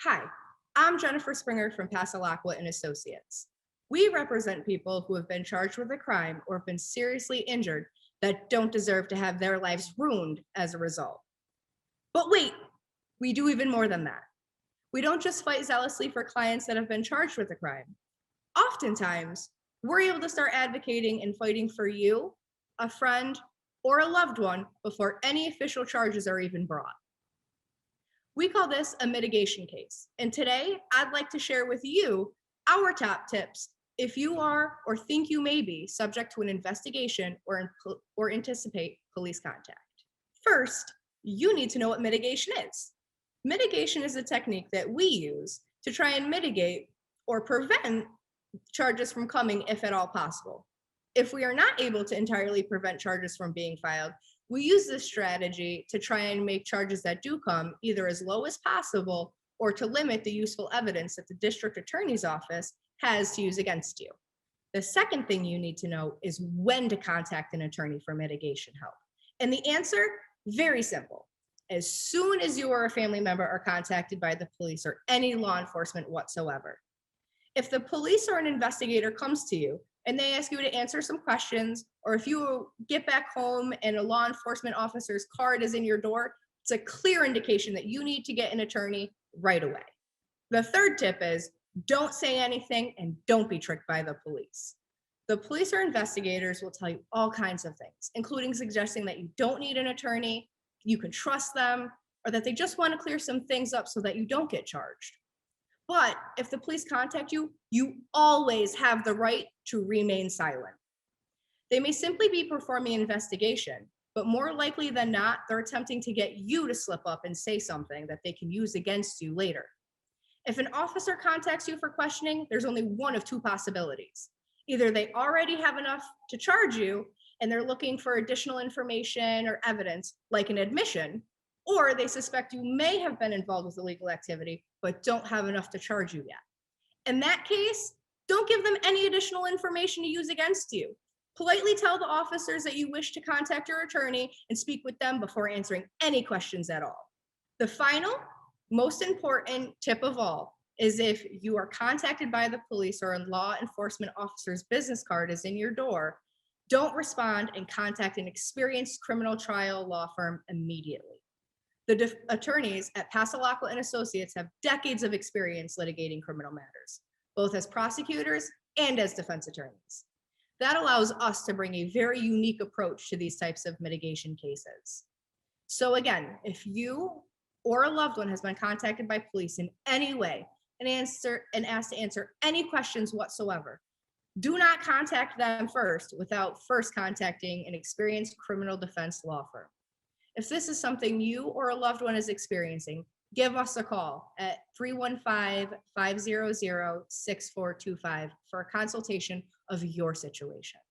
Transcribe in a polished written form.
Hi, I'm Jennifer Springer from Passalacqua and Associates. We represent people who have been charged with a crime or have been seriously injured that don't deserve to have their lives ruined as a result. But wait, we do even more than that. We don't just fight zealously for clients that have been charged with a crime. Oftentimes, we're able to start advocating and fighting for you, a friend, or a loved one before any official charges are even brought. We call this a mitigation case. And today, I'd like to share with you our top tips if you are or think you may be subject to an investigation or anticipate police contact. First, you need to know what mitigation is. Mitigation is a technique that we use to try and mitigate or prevent charges from coming if at all possible. If we are not able to entirely prevent charges from being filed, we use this strategy to try and make charges that do come either as low as possible or to limit the useful evidence that the district attorney's office has to use against you. The second thing you need to know is when to contact an attorney for mitigation help. And the answer, very simple. As soon as you or a family member are contacted by the police or any law enforcement whatsoever. If the police or an investigator comes to you and they ask you to answer some questions, or if you get back home and a law enforcement officer's card is in your door, it's a clear indication that you need to get an attorney right away. The third tip is don't say anything and don't be tricked by the police. The police or investigators will tell you all kinds of things, including suggesting that you don't need an attorney, you can trust them, or that they just want to clear some things up so that you don't get charged. But if the police contact you, you always have the right to remain silent. They may simply be performing an investigation, but more likely than not, they're attempting to get you to slip up and say something that they can use against you later. If an officer contacts you for questioning, there's only one of two possibilities. Either they already have enough to charge you and they're looking for additional information or evidence, like an admission, or they suspect you may have been involved with illegal activity, but don't have enough to charge you yet. In that case, don't give them any additional information to use against you. Politely tell the officers that you wish to contact your attorney and speak with them before answering any questions at all. The final, most important tip of all is if you are contacted by the police or a law enforcement officer's business card is in your door, don't respond and contact an experienced criminal trial law firm immediately. The attorneys at Passalacqua and Associates have decades of experience litigating criminal matters, both as prosecutors and as defense attorneys. That allows us to bring a very unique approach to these types of mitigation cases. So again, if you or a loved one has been contacted by police in any way and asked to answer any questions whatsoever, do not contact them first without first contacting an experienced criminal defense law firm. If this is something you or a loved one is experiencing, give us a call at 315-500-6425 for a consultation of your situation.